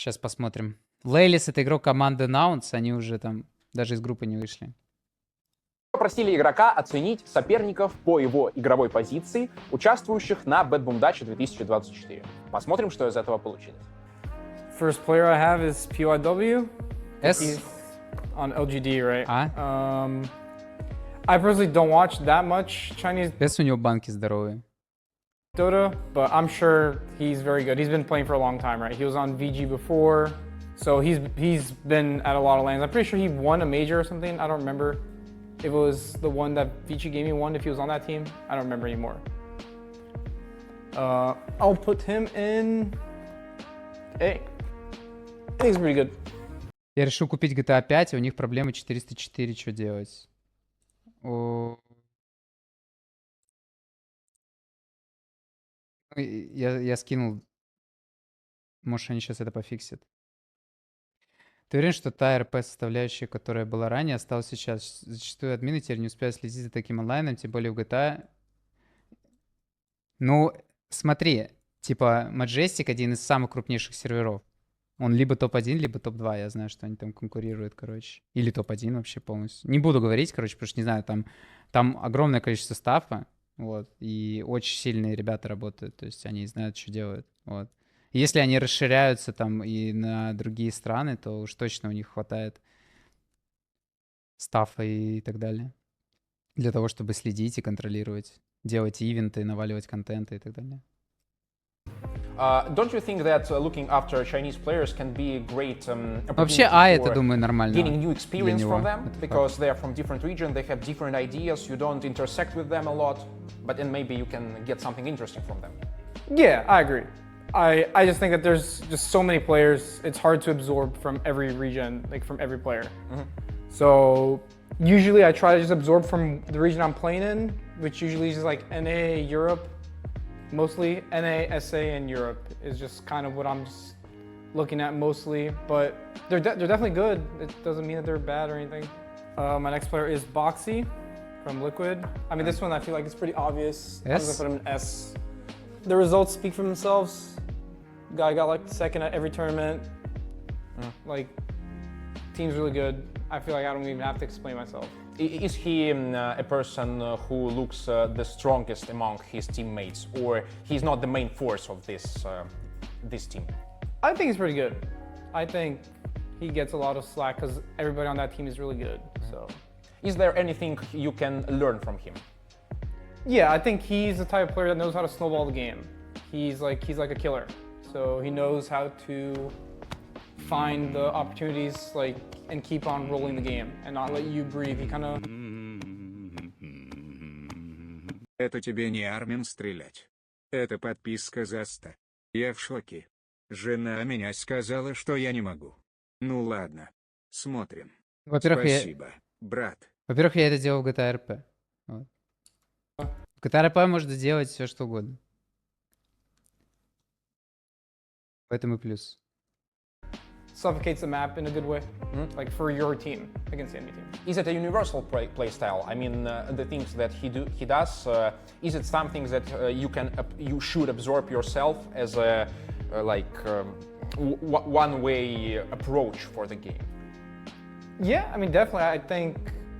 Сейчас посмотрим. Lelis — это игрок команды Наунс, они уже там даже из группы не вышли. Попросили игрока оценить соперников по его игровой позиции, участвующих на BetBoom Dacha 2024. Посмотрим, что из этого получилось. First player I have is PYW. S. He's on LGD, right? А? I personally don't watch that much Chinese S у него банки здоровые. Dota, but I'm sure he's very good. He's been playing for a long time, right? He was on VG before, so he's been at a lot of lanes. I'm pretty sure he won a major or something. I don't remember if it was the one that VG Gaming won, if he was on that team. I don't remember anymore. I'll put him in A. I think he's pretty good. Я решил купить GTA 5, а у них проблемы 404, что делать? Я скинул. Может, они сейчас это пофиксят. Ты уверен, что та РП составляющая, которая была ранее, осталась сейчас? Зачастую админы теперь не успевают следить за таким онлайном, тем более в GTA. Ну, смотри, типа Majestic один из самых крупнейших серверов. Он либо топ-1, либо топ-2. Я знаю, что они там конкурируют, короче. Или топ-1 вообще полностью. Не буду говорить, короче, потому что не знаю, там огромное количество стафа. Вот. И очень сильные ребята работают. То есть они знают, что делают. Вот. И если они расширяются там и на другие страны, то уж точно у них хватает стафа и так далее. Для того, чтобы следить и контролировать. Делать ивенты, наваливать контент и так далее. Don't you think that looking after Chinese players can be a great Вообще, это, думаю, нормально. Getting new experience from them because they are from different regions, they have different ideas, you don't intersect with them a lot, but then maybe you can get something interesting from them. Yeah, I agree. I just think that there's just so many players, it's hard to absorb from every region, like from every player. So usually I try to just absorb from the region I'm playing in, which usually is just like NA, Europe. Mostly NA, SA, and Europe is just kind of what I'm just looking at mostly, but they're definitely good. It doesn't mean that they're bad or anything. My next player is Boxy from Liquid. I mean, this one I feel like it's pretty obvious. S? I'm gonna put him in S. The results speak for themselves. Guy got like second at every tournament. Like, team's really good. I feel like I don't even have to explain myself. Is he a person who looks the strongest among his teammates, or he's not the main force of this team? I think he's pretty good. I think he gets a lot of slack because everybody on that team is really good. So, is there anything you can learn from him? Yeah, I think he's the type of player that knows how to snowball the game. He's like a killer. So he knows how to find the opportunities and keep on rolling the game and not let you breathe. He kind of... Это тебе не Армин стрелять. Это подписка за 100. Я в шоке. Жена меня сказала, что я не могу. Ну ладно. Смотрим. Во-первых, Спасибо, брат. Во-первых, я это делал в GTA RP. Вот. В GTA RP можно сделать все, что угодно. В этом и плюс. Suffocates the map in a good way, like for your team against any team. Is it a universal play style? I mean, the things that he does. Is it something that you should absorb yourself as a one-way approach for the game? Yeah, I mean, definitely. I think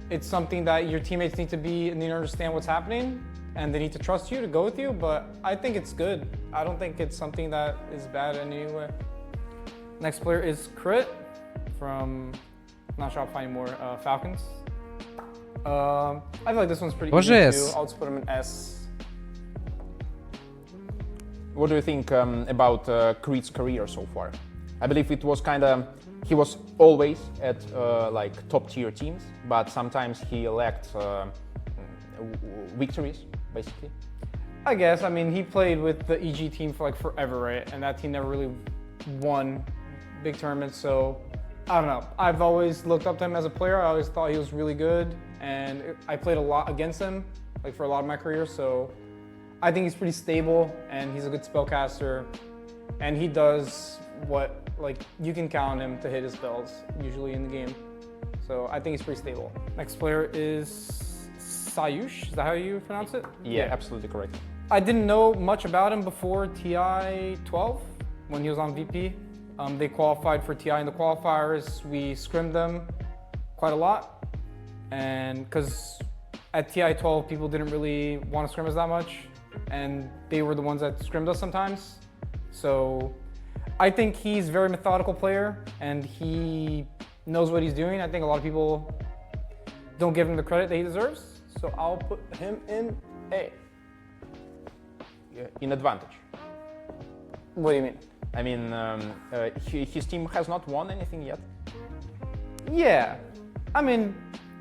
it's something that your teammates need to need to understand what's happening, and they need to trust you to go with you. But I think it's good. I don't think it's something that is bad in any way. Next player is Crit from, not sure I'll find more, Falcons. I feel like this one's pretty easy too. I'll just put him in S. What do you think about Crit's career so far? I believe it was he was always at top tier teams, but sometimes he lacked victories, basically. I guess, I mean, he played with the EG team for forever, right? And that team never really won big tournaments, so I don't know. I've always looked up to him as a player. I always thought he was really good, and I played a lot against him, for a lot of my career, so I think he's pretty stable, and he's a good spellcaster, and he does what, you can count on him to hit his spells, usually in the game. So I think he's pretty stable. Next player is Sayush, is that how you pronounce it? Yeah, absolutely correct. I didn't know much about him before TI 12, when he was on VP. They qualified for TI in the qualifiers. We scrimmed them quite a lot. And because at TI 12, people didn't really want to scrim us that much. And they were the ones that scrimmed us sometimes. So I think he's a very methodical player and he knows what he's doing. I think a lot of people don't give him the credit that he deserves. So I'll put him in A. In advantage. What do you mean? I mean, his team has not won anything yet. Yeah. I mean,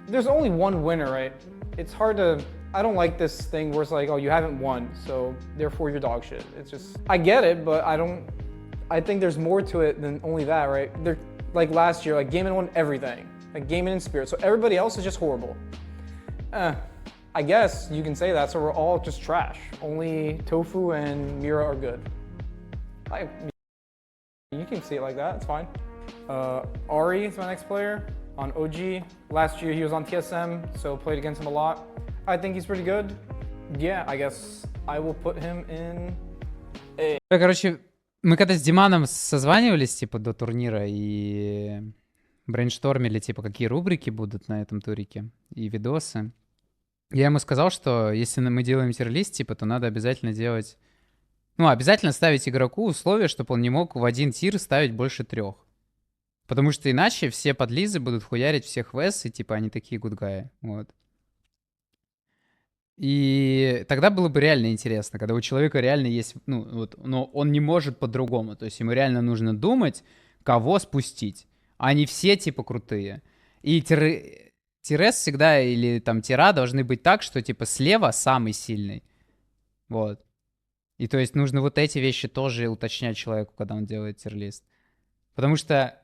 there's only one winner, right? It's hard to, I don't like this thing where it's like, oh, you haven't won, so therefore you're dog shit. It's just, I get it, but I think there's more to it than only that, right? They're, like last year, like Gaiman won everything. Like Gaiman in Spirit, so everybody else is just horrible. I guess you can say that, so we're all just trash. Only Tofu and Mira are good. You can see it like that, it's fine. Ari is my next player on OG. Last year he was on TSM, so played against him a lot. I think he's pretty good. Yeah, I guess I will put him in A. Короче, мы когда с Диманом созванивались, типа, до турнира и брейнштормили, типа, какие рубрики будут на этом турике и видосы, я ему сказал, что если мы делаем тир-лист, типа, то надо обязательно делать... Ну, обязательно ставить игроку условия, чтобы он не мог в один тир ставить больше 3. Потому что иначе все подлизы будут хуярить всех в С, и типа они такие гудгаи. Вот. И тогда было бы реально интересно, когда у человека реально есть... Ну, вот, но он не может по-другому. То есть ему реально нужно думать, кого спустить. А они все типа крутые. И тирес всегда или там тира должны быть так, что типа слева самый сильный. Вот. И то есть нужно вот эти вещи тоже уточнять человеку, когда он делает тир-лист. Потому что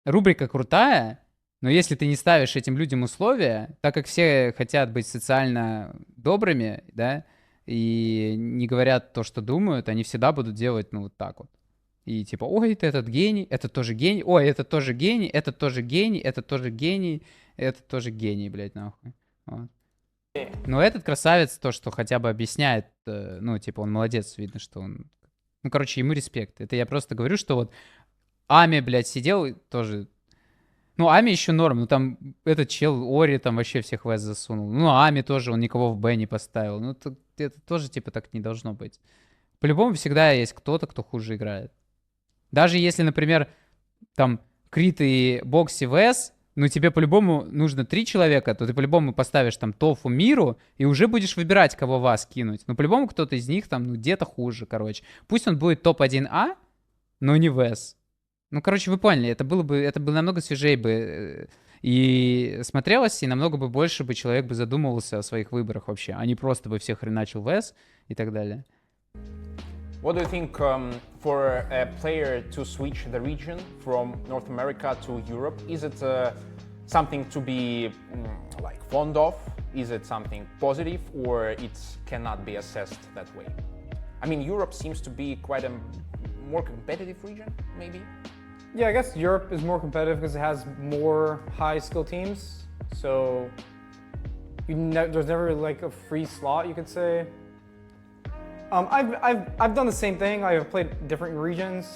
рубрика крутая, но если ты не ставишь этим людям условия, так как все хотят быть социально добрыми, да, и не говорят то, что думают, они всегда будут делать, ну, вот так вот. И типа, ой, это этот гений, это тоже гений, ой, это тоже гений, это тоже гений, это тоже гений, это тоже гений, блядь, нахуй. Вот. Но этот красавец, то, что хотя бы объясняет, ну, типа, он молодец, видно, что он... Ну, короче, ему респект. Это я просто говорю, что вот Ами, блядь, сидел тоже... Ну, Ами еще норм, ну, там этот чел Ори там вообще всех в С засунул. Ну, Ами тоже, он никого в Б не поставил. Ну, это тоже, типа, так не должно быть. По-любому всегда есть кто-то, кто хуже играет. Даже если, например, там Крит и Бокси в С, ну, тебе по-любому нужно 3 человека, то ты по-любому поставишь там Тофу, Миру, и уже будешь выбирать, кого вас кинуть. Но по-любому кто-то из них там, ну, где-то хуже, короче. Пусть он будет топ-1А, но не в С. Ну, короче, вы поняли, это было намного свежее бы и смотрелось, и намного бы больше бы человек бы задумывался о своих выборах вообще, а не просто бы всех хреначил в С и так далее. What do you think for a player to switch the region from North America to Europe? Is it something to be like fond of? Is it something positive, or it cannot be assessed that way? I mean, Europe seems to be quite a more competitive region, maybe? Yeah, I guess Europe is more competitive because it has more high skill teams. So there's never like a free slot, you could say. I've done the same thing. I've played different regions.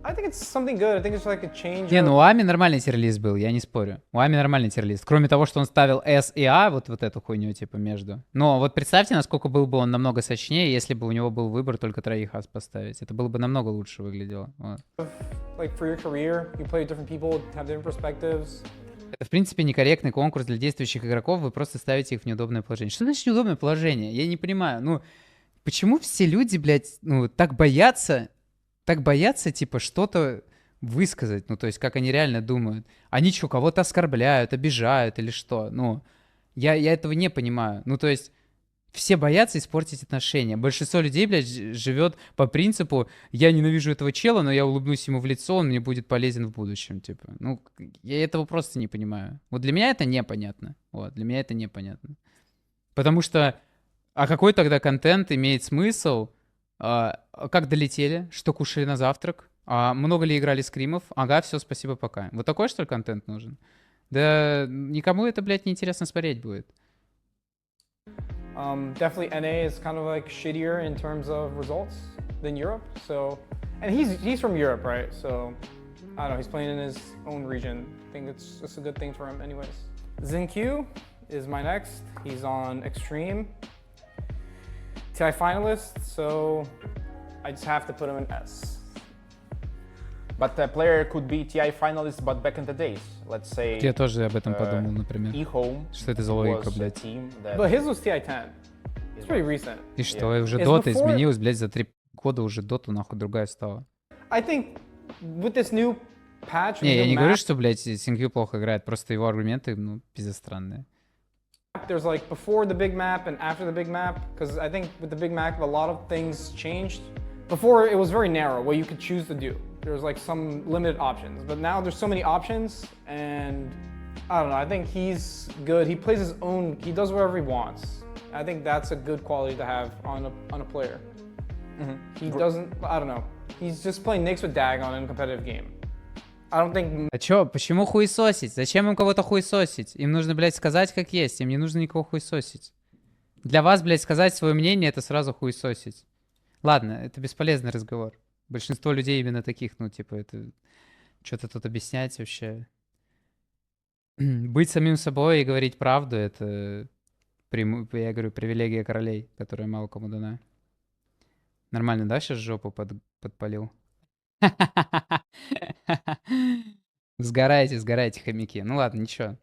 I think it's something good. I think it's like a change. Не, ну у Ами нормальный тир-лист был, я не спорю. У Ами нормальный тир-лист. Кроме того, что он ставил S и A, вот эту хуйню типа между. Но вот представьте, насколько был бы он намного сочнее, если бы у него был выбор только 3 ас поставить. Это было бы намного лучше выглядело. Вот. Like for your career, you play with different people, have different perspectives. Это, в принципе, некорректный конкурс для действующих игроков, вы просто ставите их в неудобное положение. Что значит неудобное положение? Я не понимаю. Ну, почему все люди, блядь, ну, так боятся, типа, что-то высказать, ну, то есть, как они реально думают. Они что, кого-то оскорбляют, обижают или что? Ну, я этого не понимаю. Ну, то есть, все боятся испортить отношения. Большинство людей, блядь, живет по принципу, я ненавижу этого чела, но я улыбнусь ему в лицо, он мне будет полезен в будущем, типа. Ну, я этого просто не понимаю. Вот для меня это непонятно. Вот, для меня это непонятно. Потому что, а какой тогда контент имеет смысл? Как долетели? Что кушали на завтрак? Много ли играли скримов? Ага, все, спасибо, пока. Вот такой, что ли, контент нужен? Да никому это, блядь, неинтересно смотреть будет. Definitely NA is kind of like shittier in terms of results than Europe. So, and he's from Europe, right? So I don't know, he's playing in his own region. I think it's a good thing for him anyways. XinQ is my next. He's on Extreme. TI finalist, so I just have to put him in S. But the player could be TI finalist, but back in the days, let's say. Я тоже об этом подумал, например. eHome Что это за логика, was a блядь? team that But his was TI 10. It's pretty recent. И что, уже It's дота before- изменилась, блядь, за 3 года уже доту нахуй другая стала. I think with this new patch, Не, with я the не map, говорю, что, блядь, Сингью плохо играет, просто его аргументы, ну, пиздец странные. there's like before the big map and after the big map, because I think with the big map, a lot of things changed. Before it was very narrow, what you could choose to do. There was like some limited options, but now there's so many options, and I don't know, I think he's good. He plays his own, he does whatever he wants. I think that's a good quality to have on a player. He doesn't, I don't know, he's just playing NIX with Dagon in a competitive game. I don't think А чё, почему хуесосить? Зачем им кого-то хуесосить? Им нужно, блядь, сказать как есть, им не нужно никого хуесосить. Для вас, блядь, сказать свое мнение — это сразу хуесосить. Ладно, это бесполезный разговор. Большинство людей именно таких, ну, типа, это... Что-то тут объяснять вообще. Быть самим собой и говорить правду — это, я говорю, привилегия королей, которая мало кому дана. Нормально, да, сейчас жопу подпалил? Сгорайте, сгорайте, хомяки. Ну ладно, ничего.